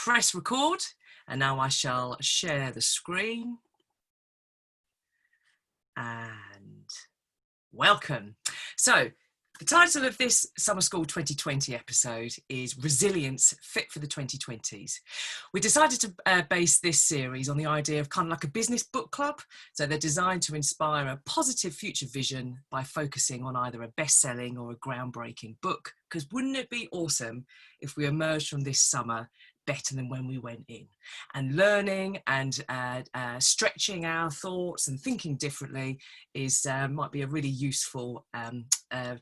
press record, and now I shall share the screen. And welcome. So the title of this Summer School 2020 episode is Resilience Fit for the 2020s. We decided to base this series on the idea of kind of like a business book club. So they're designed to inspire a positive future vision by focusing on either a best-selling or a groundbreaking book. Because wouldn't it be awesome if we emerged from this summer better than when we went in, and learning and stretching our thoughts and thinking differently is might be a really useful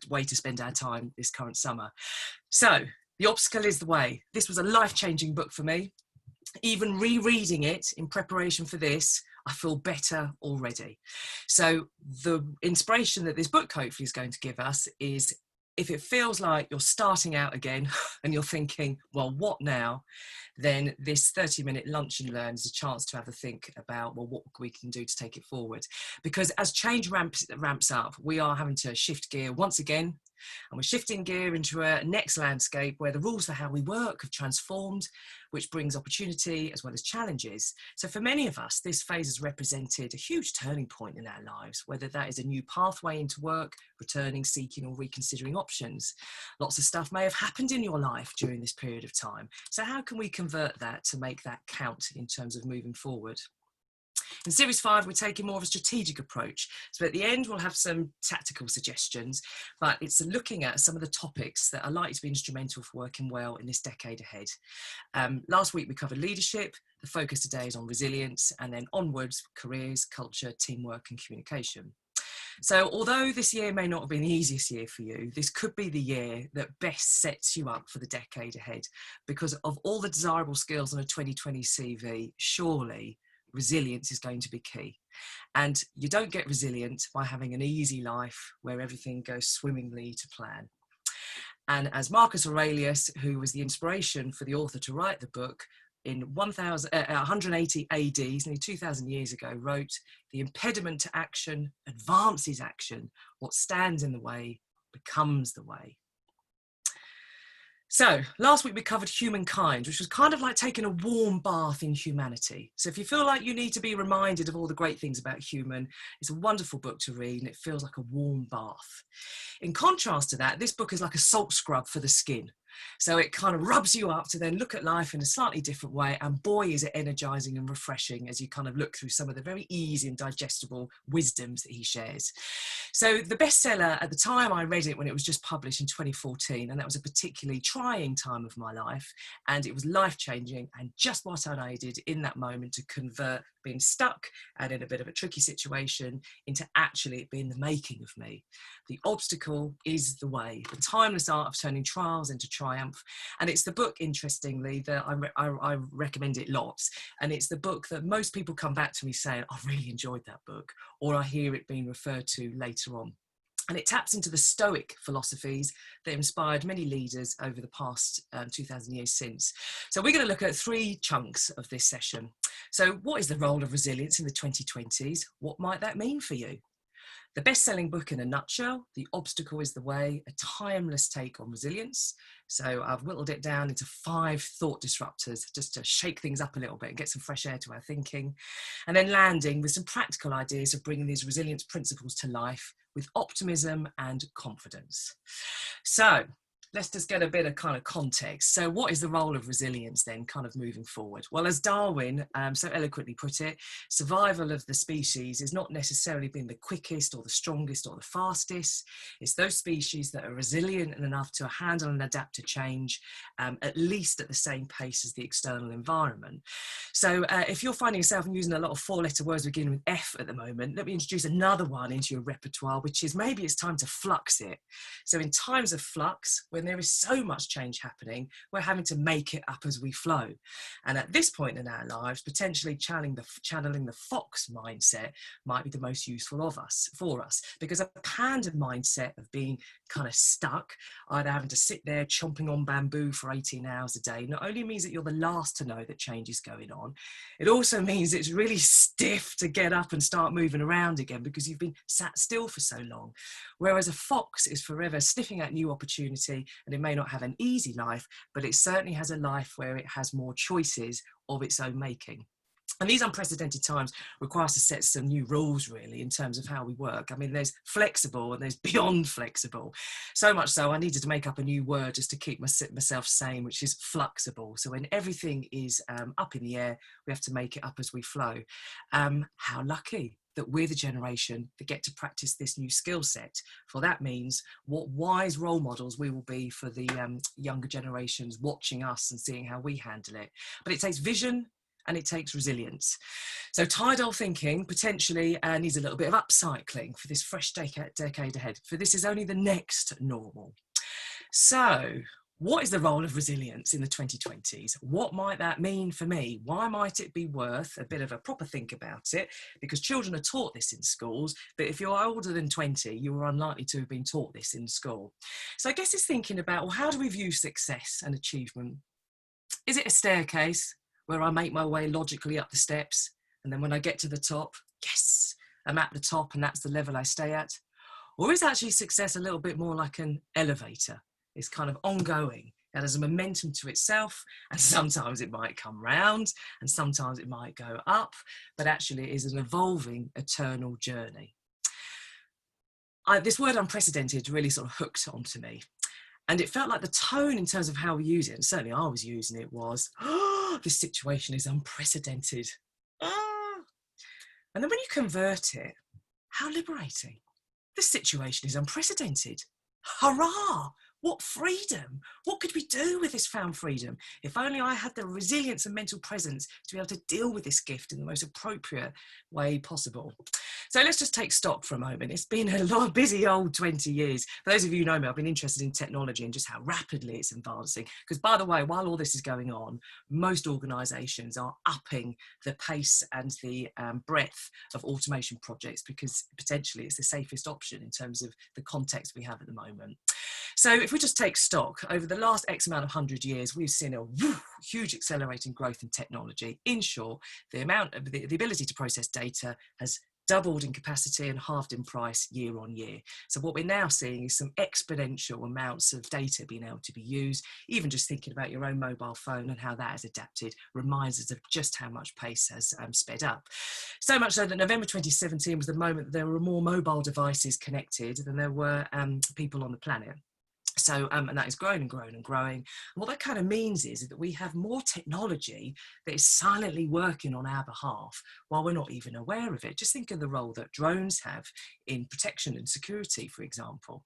way to spend our time this current summer. So The Obstacle is the Way. This was a life-changing book for me. Even rereading it in preparation for this, I feel better already. So the inspiration that this book hopefully is going to give us is, if it feels like you're starting out again and you're thinking, well, what now? Then this 30-minute lunch and learn is a chance to have a think about, well, what we can do to take it forward. Because as change ramps up, we are having to shift gear once again. And we're shifting gear into a next landscape where the rules for how we work have transformed, which brings opportunity as well as challenges. So for many of us, this phase has represented a huge turning point in our lives, whether that is a new pathway into work, returning, seeking or reconsidering options. Lots of stuff may have happened in your life during this period of time. So how can we convert that to make that count in terms of moving forward? In Series 5, we're taking more of a strategic approach. So at the end, we'll have some tactical suggestions, but it's looking at some of the topics that are likely to be instrumental for working well in this decade ahead. Last week, we covered leadership. The focus today is on resilience, and then onwards, careers, culture, teamwork, and communication. So although this year may not have been the easiest year for you, this could be the year that best sets you up for the decade ahead, because of all the desirable skills on a 2020 CV, surely resilience is going to be key. And you don't get resilient by having an easy life where everything goes swimmingly to plan. And as Marcus Aurelius, who was the inspiration for the author to write the book, in 180 AD, nearly 2,000 years ago, wrote, "The impediment to action advances action. What stands in the way becomes the way." So last week we covered humankind, which was kind of like taking a warm bath in humanity. So if you feel like you need to be reminded of all the great things about human, it's a wonderful book to read and it feels like a warm bath. In contrast to that, this book is like a salt scrub for the skin. So it kind of rubs you up to then look at life in a slightly different way. And boy, is it energizing and refreshing as you kind of look through some of the very easy and digestible wisdoms that he shares. So the bestseller, at the time I read it when it was just published in 2014, and that was a particularly trying time of my life. And it was life-changing and just what I needed in that moment to convert being stuck and in a bit of a tricky situation into actually it being the making of me. The Obstacle is the Way, the timeless art of turning trials into triumph. And it's the book, interestingly, that I recommend it lots. And it's the book that most people come back to me saying, I really enjoyed that book, or I hear it being referred to later on. And it taps into the Stoic philosophies that inspired many leaders over the past 2,000 years since. So we're going to look at 3 chunks of this session. So what is the role of resilience in the 2020s? What might that mean for you? The best-selling book in a nutshell, The Obstacle is the Way, a timeless take on resilience. So I've whittled it down into 5 thought disruptors just to shake things up a little bit and get some fresh air to our thinking. And then landing with some practical ideas of bringing these resilience principles to life with optimism and confidence. So let's just get a bit of kind of context. So what is the role of resilience then kind of moving forward? Well, as Darwin so eloquently put it, survival of the species has not necessarily been the quickest or the strongest or the fastest. It's those species that are resilient enough to handle and adapt to change, at least at the same pace as the external environment. So if you're finding yourself using a lot of 4-letter words beginning with F at the moment, let me introduce another one into your repertoire, which is maybe it's time to flux it. So in times of flux, when there is so much change happening, we're having to make it up as we flow. And at this point in our lives, potentially channeling the fox mindset might be the most useful for us, because a panda mindset of being kind of stuck, either having to sit there chomping on bamboo for 18 hours a day, not only means that you're the last to know that change is going on, it also means it's really stiff to get up and start moving around again because you've been sat still for so long. Whereas a fox is forever sniffing at new opportunity and it may not have an easy life, but it certainly has a life where it has more choices of its own making. And these unprecedented times require us to set some new rules, really, in terms of how we work. I mean, there's flexible and there's beyond flexible. So much so, I needed to make up a new word just to keep myself sane, which is fluxible. So when everything is up in the air, we have to make it up as we flow. How lucky that we're the generation that get to practice this new skill set. For that means what wise role models we will be for the younger generations watching us and seeing how we handle it. But it takes vision, and it takes resilience. So tired old thinking potentially needs a little bit of upcycling for this fresh decade ahead, for this is only the next normal. So what is the role of resilience in the 2020s? What might that mean for me? Why might it be worth a bit of a proper think about it? Because children are taught this in schools, but if you're older than 20, you are unlikely to have been taught this in school. So I guess it's thinking about, well, how do we view success and achievement? Is it a staircase where I make my way logically up the steps, and then when I get to the top, yes, I'm at the top and that's the level I stay at? Or is actually success a little bit more like an elevator? It's kind of ongoing. It has a momentum to itself, and sometimes it might come round and sometimes it might go up, but actually it is an evolving, eternal journey. This word unprecedented really sort of hooked onto me. And it felt like the tone in terms of how we use it, and certainly I was using it, was, oh, this situation is unprecedented. Ah. And then when you convert it, how liberating. This situation is unprecedented. Hurrah! What freedom! What could we do with this found freedom? If only I had the resilience and mental presence to be able to deal with this gift in the most appropriate way possible. So let's just take stock for a moment. It's been a busy old 20 years. For those of you who know me, I've been interested in technology and just how rapidly it's advancing. Because by the way, while all this is going on, most organisations are upping the pace and the breadth of automation projects, because potentially it's the safest option in terms of the context we have at the moment. So if we just take stock, over the last X amount of 100 years, we've seen a huge accelerating growth in technology. In short, the ability to process data has doubled in capacity and halved in price year on year. So what we're now seeing is some exponential amounts of data being able to be used. Even just thinking about your own mobile phone and how that has adapted reminds us of just how much pace has sped up. So much so that November 2017 was the moment that there were more mobile devices connected than there were people on the planet. So, and that is growing and growing and growing. And what that kind of means is that we have more technology that is silently working on our behalf while we're not even aware of it. Just think of the role that drones have in protection and security, for example.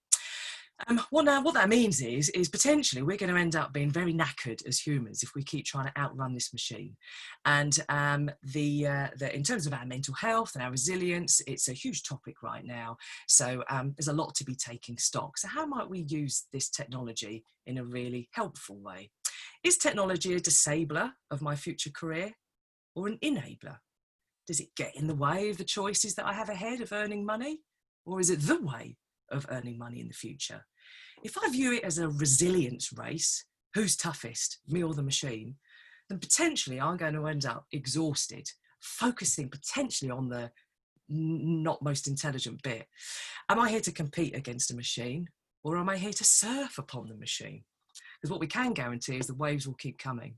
What that means is potentially we're going to end up being very knackered as humans if we keep trying to outrun this machine. And in terms of our mental health and our resilience, it's a huge topic right now. So there's a lot to be taking stock. So how might we use this technology in a really helpful way? Is technology a disabler of my future career or an enabler? Does it get in the way of the choices that I have ahead of earning money? Or is it the way of earning money in the future? If I view it as a resilience race, who's toughest, me or the machine, then potentially I'm going to end up exhausted, focusing potentially on the not most intelligent bit. Am I here to compete against a machine, or am I here to surf upon the machine? Because what we can guarantee is the waves will keep coming.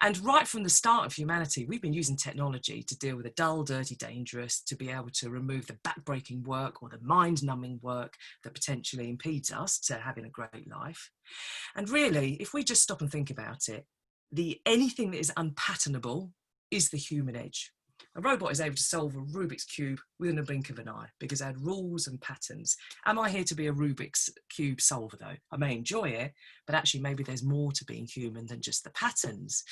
And right from the start of humanity, we've been using technology to deal with the dull, dirty, dangerous, to be able to remove the back-breaking work or the mind-numbing work that potentially impedes us to having a great life. And really, if we just stop and think about it, anything that is unpatternable is the human edge. A robot is able to solve a Rubik's Cube within a blink of an eye because it had rules and patterns. Am I here to be a Rubik's Cube solver though? I may enjoy it, but actually maybe there's more to being human than just the patterns.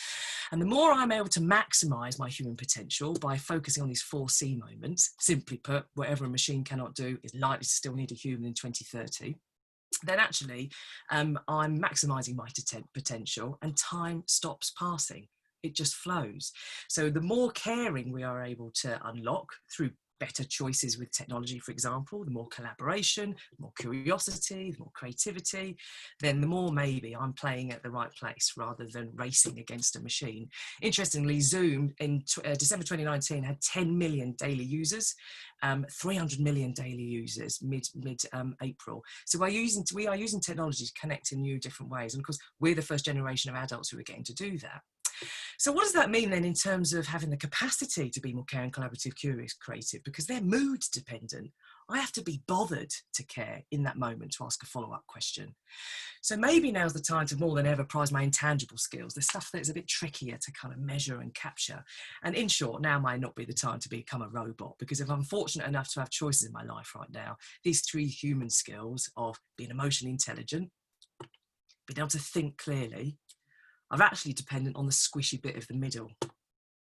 And the more I'm able to maximize my human potential by focusing on these 4C moments, simply put, whatever a machine cannot do is likely to still need a human in 2030, then actually I'm maximizing my potential and time stops passing. It just flows. So the more caring we are able to unlock through better choices with technology, for example, the more collaboration, the more curiosity, the more creativity, then the more maybe I'm playing at the right place rather than racing against a machine. Interestingly, Zoom in December 2019 had 10 million daily users, 300 million daily users mid-April. So we are using technology to connect in new different ways. And of course, we're the first generation of adults who are getting to do that. So what does that mean then in terms of having the capacity to be more caring, collaborative, curious, creative? Because they're mood dependent. I have to be bothered to care in that moment to ask a follow-up question. So maybe now's the time to more than ever prize my intangible skills, the stuff that's a bit trickier to kind of measure and capture. And in short, now might not be the time to become a robot, because if I'm fortunate enough to have choices in my life right now, these 3 human skills of being emotionally intelligent, being able to think clearly, I'm actually dependent on the squishy bit of the middle.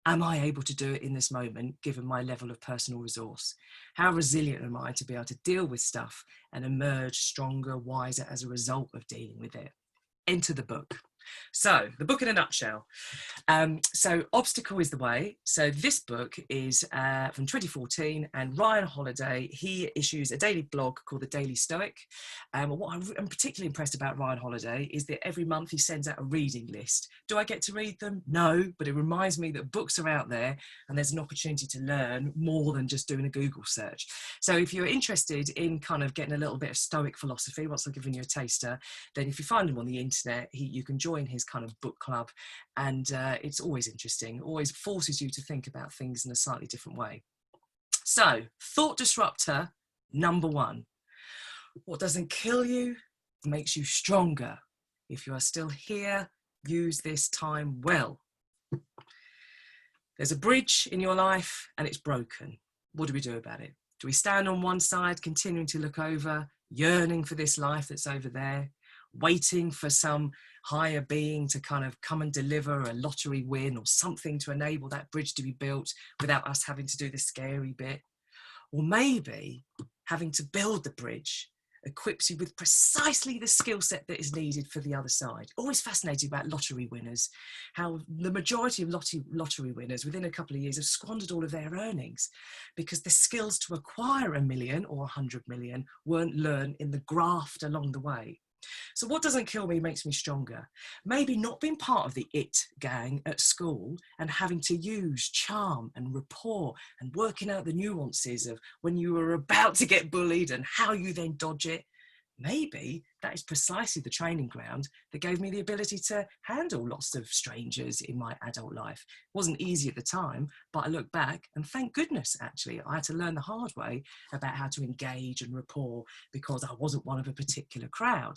Am I able to do it in this moment, given my level of personal resource? How resilient am I to be able to deal with stuff and emerge stronger, wiser as a result of dealing with it? Enter the book. So the book in a nutshell. So Obstacle is the Way. So this book is from 2014, and Ryan Holiday, he issues a daily blog called The Daily Stoic. What I'm particularly impressed about Ryan Holiday is that every month he sends out a reading list. Do I get to read them? No, but it reminds me that books are out there and there's an opportunity to learn more than just doing a Google search. So if you're interested in kind of getting a little bit of Stoic philosophy, once I've given you a taster, then if you find him on the internet, you can join his kind of book club, and it's always interesting, always forces you to think about things in a slightly different way. So, thought disruptor number 1. What doesn't kill you makes you stronger. If you are still here, use this time well. There's a bridge in your life and it's broken. What do we do about it? Do we stand on one side, continuing to look over, yearning for this life that's over there, waiting for some higher being to kind of come and deliver a lottery win or something to enable that bridge to be built without us having to do the scary bit? Or maybe having to build the bridge equips you with precisely the skill set that is needed for the other side. Always fascinated about lottery winners, how the majority of lottery winners within a couple of years have squandered all of their earnings because the skills to acquire 1 million or 100 million weren't learned in the graft along the way. So what doesn't kill me makes me stronger. Maybe not being part of the IT gang at school and having to use charm and rapport and working out the nuances of when you were about to get bullied and how you then dodge it. Maybe that is precisely the training ground that gave me the ability to handle lots of strangers in my adult life. It wasn't easy at the time, but I look back and thank goodness, actually, I had to learn the hard way about how to engage and rapport because I wasn't one of a particular crowd.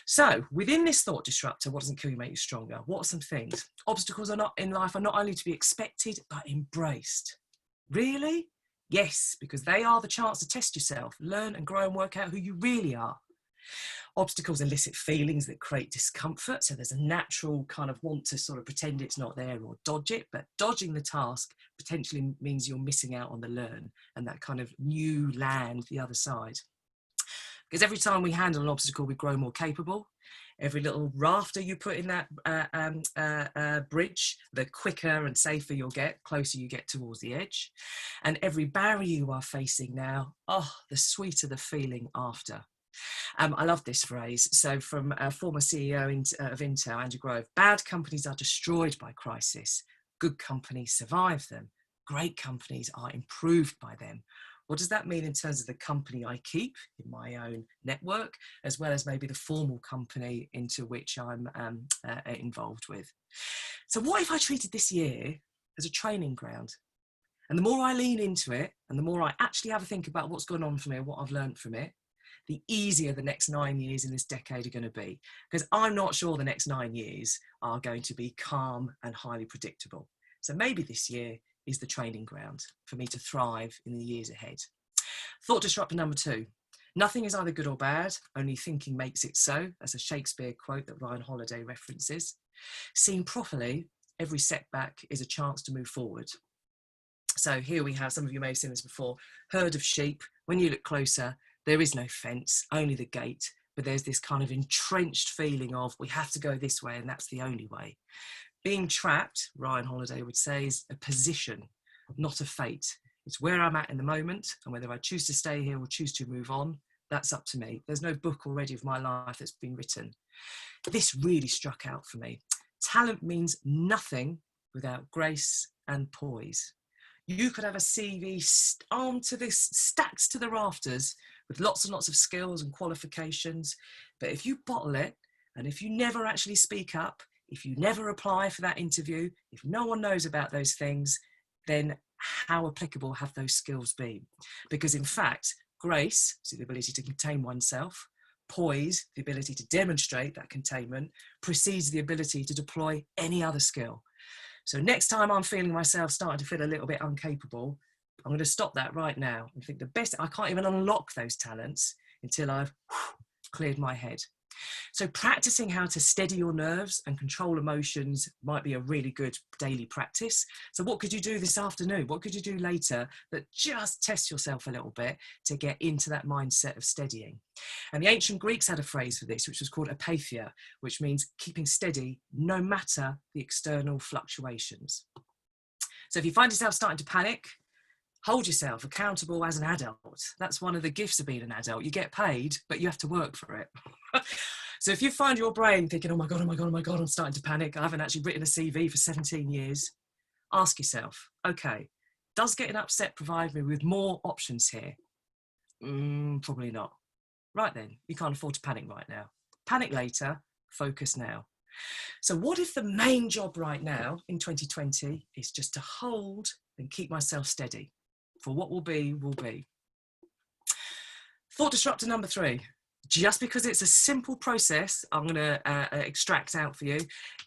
So within this thought disruptor, what doesn't kill you make you stronger? What are some things? Obstacles are not in life are not only to be expected, but embraced. Really? Yes, because they are the chance to test yourself, learn and grow and work out who you really are. Obstacles elicit feelings that create discomfort, so there's a natural kind of want to sort of pretend it's not there or dodge it, but dodging the task potentially means you're missing out on the learn and that kind of new land the other side. Because every time we handle an obstacle, we grow more capable. Every little rafter you put in that bridge, the quicker and safer you'll get, closer you get towards the edge. And every barrier you are facing now, the sweeter the feeling after. I love this phrase. So from a former CEO of Intel, Andrew Grove, bad companies are destroyed by crisis. Good companies survive them. Great companies are improved by them. What does that mean in terms of the company I keep in my own network, as well as maybe the formal company into which I'm involved with? So what if I treated this year as a training ground? And the more I lean into it, and the more I actually have a think about what's gone on for me and what I've learned from it, the easier the next 9 years in this decade are going to be. Because I'm not sure the next 9 years are going to be calm and highly predictable. So maybe this year is the training ground for me to thrive in the years ahead. Thought disruptor number 2. Nothing is either good or bad, only thinking makes it so. That's a Shakespeare quote that Ryan Holiday references. Seen properly, every setback is a chance to move forward. So here we have, some of you may have seen this before, herd of sheep. When you look closer, there is no fence, only the gate, but there's this kind of entrenched feeling of we have to go this way and that's the only way. Being trapped, Ryan Holiday would say, is a position, not a fate. It's where I'm at in the moment, and whether I choose to stay here or choose to move on, that's up to me. There's no book already of my life that's been written. This really struck out for me. Talent means nothing without grace and poise. You could have a CV armed to this, stacked to the rafters with lots and lots of skills and qualifications. But if you bottle it, and if you never actually speak up, if you never apply for that interview, if no one knows about those things, then how applicable have those skills been? Because in fact, grace, so the ability to contain oneself, poise, the ability to demonstrate that containment, precedes the ability to deploy any other skill. So next time I'm feeling myself starting to feel a little bit incapable, I'm going to stop that right now and think I can't even unlock those talents until I've cleared my head. So practicing how to steady your nerves and control emotions might be a really good daily practice. So what could you do this afternoon? What could you do later that just tests yourself a little bit to get into that mindset of steadying? And the ancient Greeks had a phrase for this, which was called apatheia, which means keeping steady no matter the external fluctuations. So if you find yourself starting to panic, hold yourself accountable as an adult. That's one of the gifts of being an adult. You get paid, but you have to work for it. So if you find your brain thinking, oh my God, I'm starting to panic, I haven't actually written a CV for 17 years, ask yourself, okay, does getting upset provide me with more options here? Probably not. Right then, you can't afford to panic right now. Panic later, focus now. So what if the main job right now in 2020 is just to hold and keep myself steady? For what will be, will be. Thought disruptor number 3. Just because it's a simple process I'm going to extract out for you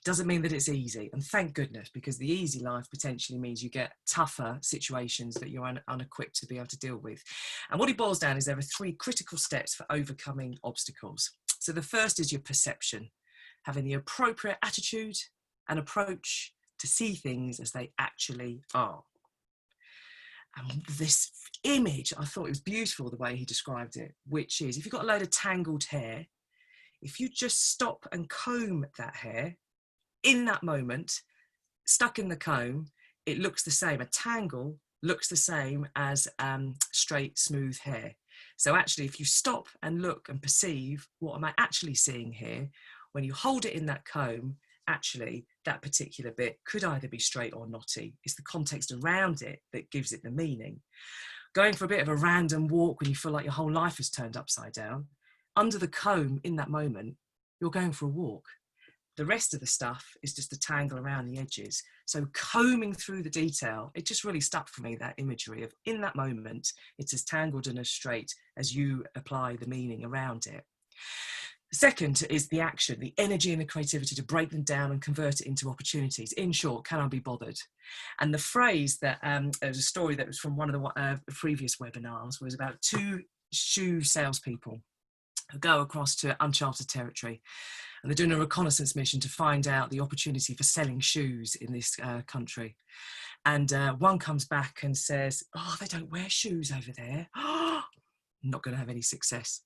doesn't mean that it's easy. And thank goodness, because the easy life potentially means you get tougher situations that you're unequipped to be able to deal with. And what it boils down is there are 3 critical steps for overcoming obstacles. So the first is your perception, having the appropriate attitude and approach to see things as they actually are. And this image, I thought it was beautiful the way he described it, which is if you've got a load of tangled hair, if you just stop and comb that hair, in that moment, stuck in the comb, it looks the same. A tangle looks the same as straight, smooth hair. So actually, if you stop and look and perceive, what am I actually seeing here? When you hold it in that comb, actually, that particular bit could either be straight or knotty. It's the context around it that gives it the meaning. Going for a bit of a random walk when you feel like your whole life is turned upside down, under the comb in that moment, you're going for a walk. The rest of the stuff is just a tangle around the edges. So combing through the detail, it just really stuck for me, that imagery of in that moment, it's as tangled and as straight as you apply the meaning around it. The second is the action, the energy and the creativity to break them down and convert it into opportunities. In short, can I be bothered? And the phrase that, there was a story that was from one of the previous webinars, was about 2 shoe salespeople who go across to uncharted territory. And they're doing a reconnaissance mission to find out the opportunity for selling shoes in this country. And one comes back and says, oh, they don't wear shoes over there. I'm not going to have any success.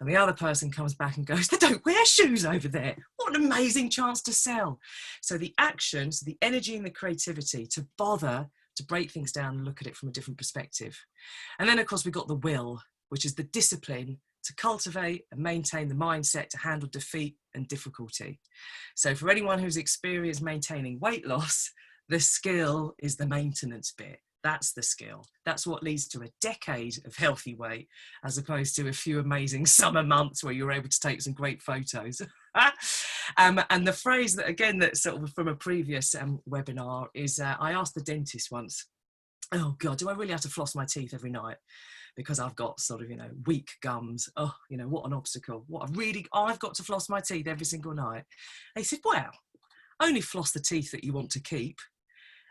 And the other person comes back and goes, they don't wear shoes over there. What an amazing chance to sell. So the actions, the energy and the creativity to bother to break things down and look at it from a different perspective. And then, of course, we've got the will, which is the discipline to cultivate and maintain the mindset to handle defeat and difficulty. So for anyone who's experienced maintaining weight loss, the skill is the maintenance bit. That's the skill. That's what leads to a decade of healthy weight, as opposed to a few amazing summer months where you're able to take some great photos. And the phrase that, again, that's sort of from a previous webinar is, I asked the dentist once, oh God, do I really have to floss my teeth every night? Because I've got sort of, weak gums. Oh, what an obstacle. I've got to floss my teeth every single night. And he said, well, only floss the teeth that you want to keep.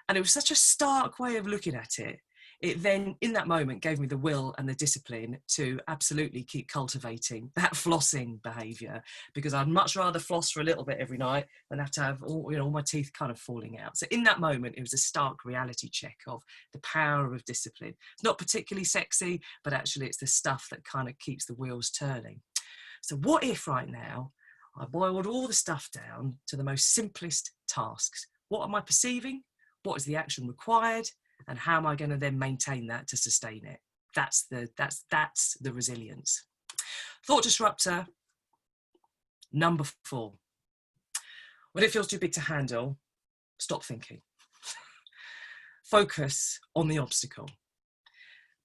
And it was such a stark way of looking at it. It then, in that moment, gave me the will and the discipline to absolutely keep cultivating that flossing behaviour, because I'd much rather floss for a little bit every night than have to have all my teeth kind of falling out. So in that moment, it was a stark reality check of the power of discipline. It's not particularly sexy, but actually it's the stuff that kind of keeps the wheels turning. So what if right now I boiled all the stuff down to the most simplest tasks? What am I perceiving? What is the action required? And how am I going to then maintain that to sustain it? That's the resilience. Thought disruptor number 4. When it feels too big to handle, stop thinking. Focus on the obstacle.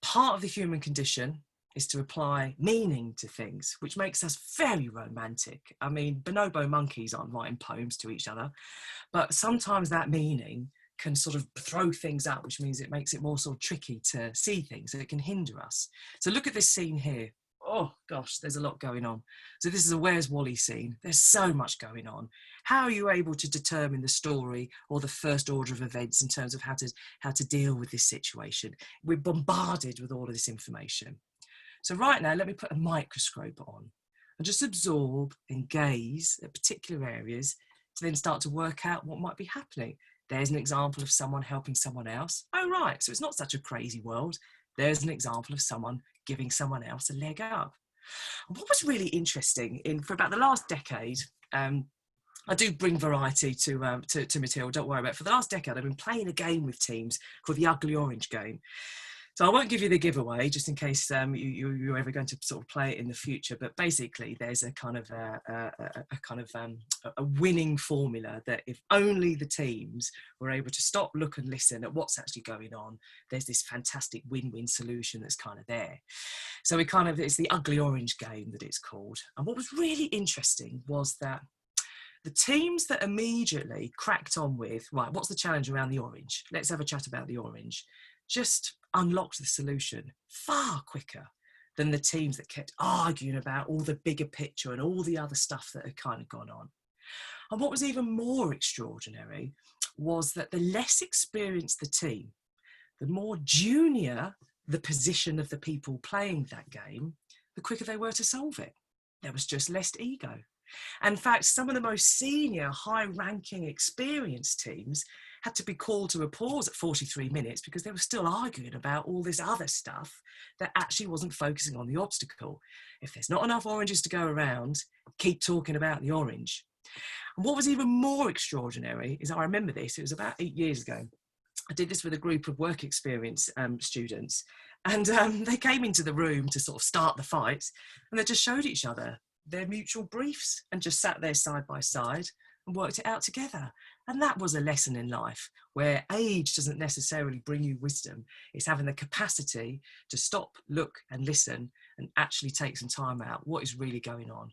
Part of the human condition is to apply meaning to things, which makes us very romantic. I mean, bonobo monkeys aren't writing poems to each other, but sometimes that meaning can sort of throw things up, which means it makes it more sort of tricky to see things, and it can hinder us. So look at this scene here. Oh gosh, there's a lot going on. So this is a Where's Wally scene. There's so much going on. How are you able to determine the story or the first order of events in terms of how to deal with this situation? We're bombarded with all of this information. So right now, let me put a microscope on and just absorb and gaze at particular areas to then start to work out what might be happening. There's an example of someone helping someone else. Oh, right, so it's not such a crazy world. There's an example of someone giving someone else a leg up. And what was really interesting for about the last decade, I do bring variety to Matilda, don't worry about it. For the last decade, I've been playing a game with teams called the Ugly Orange game. So I won't give you the giveaway, just in case you're ever going to sort of play it in the future. But basically, there's a kind of a winning formula that if only the teams were able to stop, look, and listen at what's actually going on, there's this fantastic win-win solution that's kind of there. So it's the Ugly Orange game that it's called. And what was really interesting was that the teams that immediately cracked on with, right, what's the challenge around the orange? Let's have a chat about the orange. Just unlocked the solution far quicker than the teams that kept arguing about all the bigger picture and all the other stuff that had kind of gone on. And what was even more extraordinary was that the less experienced the team, the more junior the position of the people playing that game, the quicker they were to solve it. There was just less ego. And in fact, some of the most senior, high-ranking, experienced teams had to be called to a pause at 43 minutes because they were still arguing about all this other stuff that actually wasn't focusing on the obstacle. If there's not enough oranges to go around, keep talking about the orange. And what was even more extraordinary is, I remember this, it was about 8 years ago. I did this with a group of work experience students, and they came into the room to sort of start the fight, and they just showed each other their mutual briefs and just sat there side by side and worked it out together. And that was a lesson in life, where age doesn't necessarily bring you wisdom. It's having the capacity to stop, look and listen and actually take some time out. What is really going on?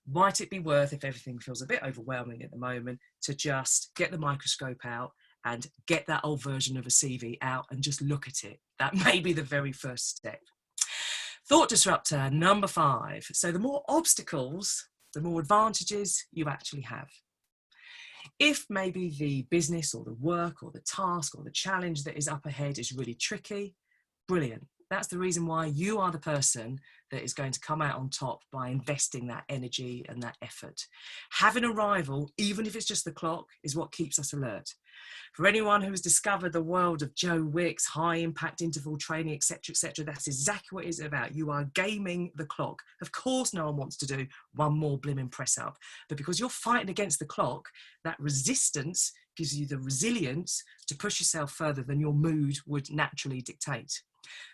Might it be worth, if everything feels a bit overwhelming at the moment, to just get the microscope out and get that old version of a CV out and just look at it? That may be the very first step. Thought disruptor number 5. So the more obstacles, the more advantages you actually have. If maybe the business or the work or the task or the challenge that is up ahead is really tricky, brilliant. That's the reason why you are the person that is going to come out on top by investing that energy and that effort. Having a rival, even if it's just the clock, is what keeps us alert. For anyone who has discovered the world of Joe Wicks, high impact interval training, etc., that's exactly what it's about. You are gaming the clock. Of course, no one wants to do one more blimmin' press up, but because you're fighting against the clock, that resistance gives you the resilience to push yourself further than your mood would naturally dictate.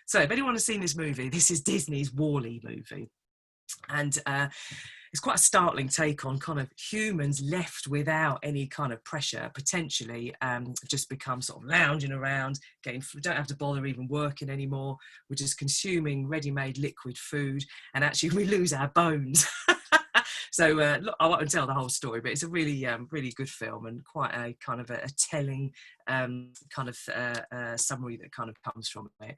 So if anyone has seen this movie, this is Disney's WALL-E movie. And it's quite a startling take on kind of humans left without any kind of pressure, potentially just become sort of lounging around, don't have to bother even working anymore. We're just consuming ready-made liquid food, and actually we lose our bones. So look, I won't tell the whole story, but it's a really, really good film and quite a kind of a telling summary that kind of comes from it.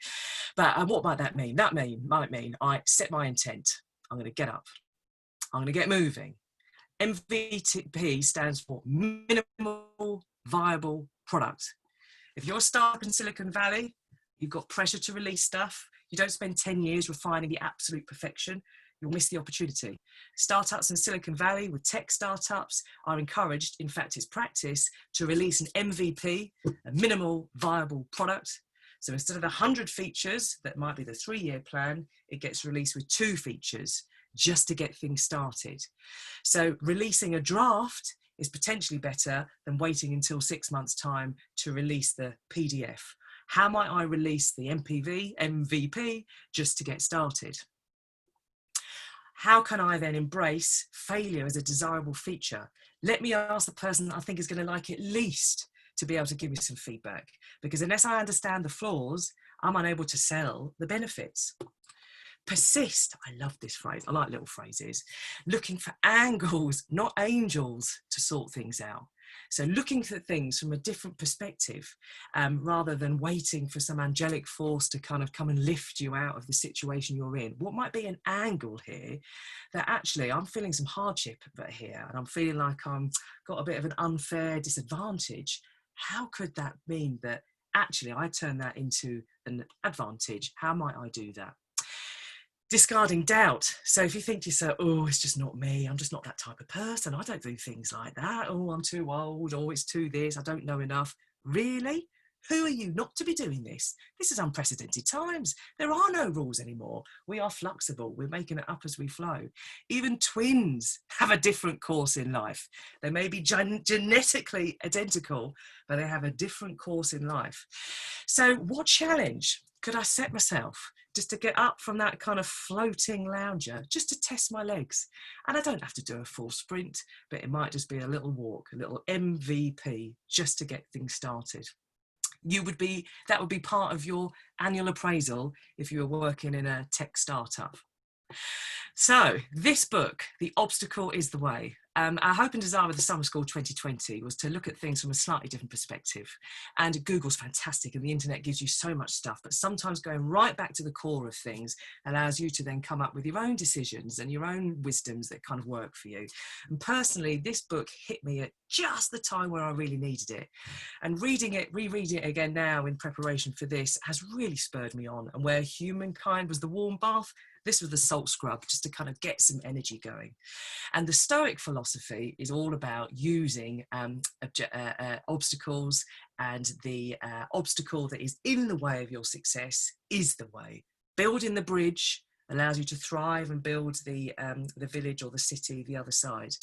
But what might that mean? That might mean I set my intent. I'm going to get up. I'm going to get moving. MVP stands for minimal viable product. If you're a startup in Silicon Valley, you've got pressure to release stuff. You don't spend 10 years refining the absolute perfection. You'll miss the opportunity. Startups in Silicon Valley with tech startups are encouraged, in fact it's practice, to release an MVP, a minimal viable product. So instead of 100 features, that might be the 3-year plan, it gets released with 2 features just to get things started. So releasing a draft is potentially better than waiting until 6 months' time to release the PDF. How might I release the MVP just to get started? How can I then embrace failure as a desirable feature? Let me ask the person that I think is going to like it least to be able to give me some feedback, because unless I understand the flaws, I'm unable to sell the benefits. Persist. I love this phrase. I like little phrases. Looking for angles, not angels, to sort things out. So looking for things from a different perspective, rather than waiting for some angelic force to kind of come and lift you out of the situation you're in. What might be an angle here that actually I'm feeling some hardship here, and I'm feeling like I'm got a bit of an unfair disadvantage. How could that mean that actually I turn that into an advantage? How might I do that? Discarding doubt. So if you think to yourself, oh, it's just not me, I'm just not that type of person, I don't do things like that, oh, I'm too old, oh, it's too this, I don't know enough. Really? Who are you not to be doing this? This is unprecedented times. There are no rules anymore. We are flexible. We're making it up as we flow. Even twins have a different course in life. They may be genetically identical, but they have a different course in life. So what challenge could I set myself just to get up from that kind of floating lounger, just to test my legs? And I don't have to do a full sprint, but it might just be a little walk, a little MVP, just to get things started. That would be part of your annual appraisal if you were working in a tech startup. So this book, The Obstacle is the Way. Our hope and desire with the Summer School 2020 was to look at things from a slightly different perspective. And Google's fantastic and the internet gives you so much stuff, but sometimes going right back to the core of things allows you to then come up with your own decisions and your own wisdoms that kind of work for you. And personally, this book hit me at just the time where I really needed it. And rereading it again now in preparation for this has really spurred me on. And where humankind was the warm bath, this was the salt scrub, just to kind of get some energy going. And the Stoic philosophy is all about using obstacles, and the obstacle that is in the way of your success is the way. Building the bridge allows you to thrive and build the village or the city the other side.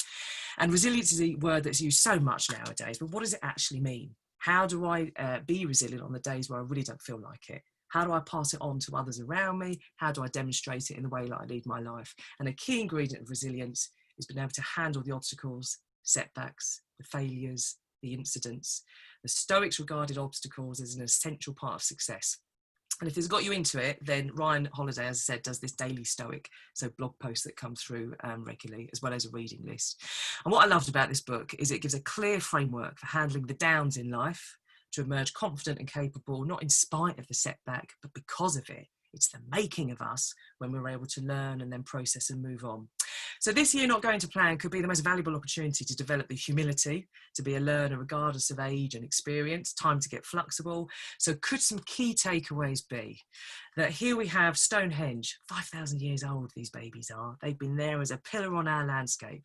And resilience is a word that's used so much nowadays, but what does it actually mean? How do I be resilient on the days where I really don't feel like it? How do I pass it on to others around me? How do I demonstrate it in the way that I lead my life? And a key ingredient of resilience is being able to handle the obstacles, setbacks, the failures, the incidents. The Stoics regarded obstacles as an essential part of success. And if it's got you into it, then Ryan Holiday, as I said, does this daily Stoic, so blog posts that come through regularly, as well as a reading list. And what I loved about this book is it gives a clear framework for handling the downs in life, to emerge confident and capable, not in spite of the setback, but because of it. It's the making of us when we're able to learn and then process and move on. So this year not going to plan could be the most valuable opportunity to develop the humility, to be a learner regardless of age and experience, time to get flexible. So could some key takeaways be that here we have Stonehenge, 5,000 years old these babies are. They've been there as a pillar on our landscape.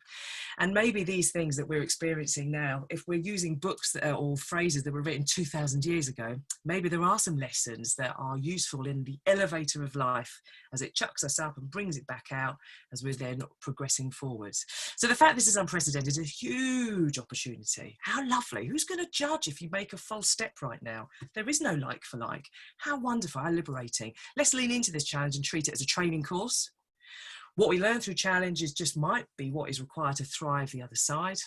And maybe these things that we're experiencing now, if we're using books or phrases that were written 2,000 years ago, maybe there are some lessons that are useful in the elevator of life as it chucks us up and brings it back out as we're then progressing forwards. So the fact this is unprecedented is a huge opportunity. How lovely. Who's going to judge if you make a false step right now? There is no like for like. How wonderful, how liberating. Let's lean into this challenge and treat it as a training course. What we learn through challenges just might be what is required to thrive the other side.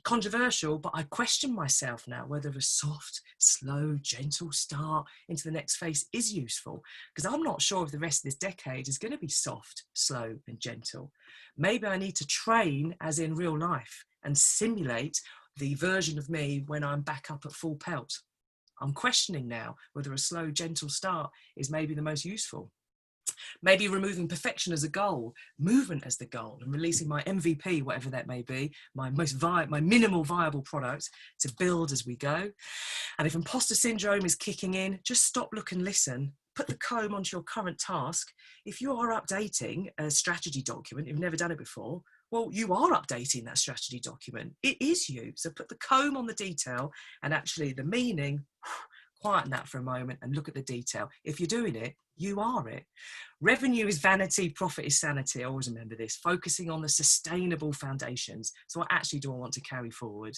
Controversial, but I question myself now whether a soft, slow, gentle start into the next phase is useful, because I'm not sure if the rest of this decade is going to be soft, slow and gentle. Maybe I need to train as in real life and simulate the version of me when I'm back up at full pelt. I'm questioning now whether a slow, gentle start is maybe the most useful. Maybe removing perfection as a goal, movement as the goal, and releasing my MVP, whatever that may be, my minimal viable product to build as we go. And if imposter syndrome is kicking in, just stop, look and listen. Put the comb onto your current task. If you are updating a strategy document, you've never done it before, well, you are updating that strategy document. It is you. So put the comb on the detail and actually the meaning, quieten that for a moment and look at the detail. If you're doing it, You are it. Revenue is vanity, profit is sanity. I always remember this, focusing on the sustainable foundations. So what actually do I want to carry forward?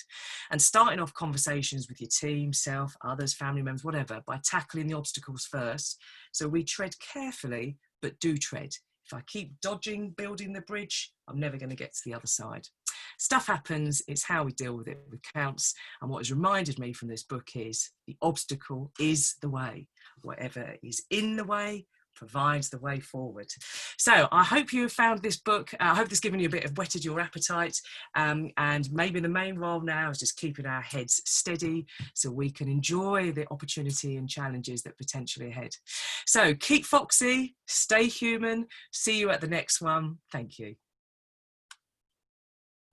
And starting off conversations with your team, self, others, family members, whatever, by tackling the obstacles first. So we tread carefully, but do tread. If I keep dodging, building the bridge, I'm never going to get to the other side. Stuff happens, it's how we deal with it that counts. And what has reminded me from this book is the obstacle is the way. Whatever is in the way provides the way forward. So I hope you have found this book. I hope it's given you a bit of whetted your appetite. And maybe the main role now is just keeping our heads steady so we can enjoy the opportunity and challenges that potentially ahead. So keep foxy, stay human. See you at the next one. Thank you.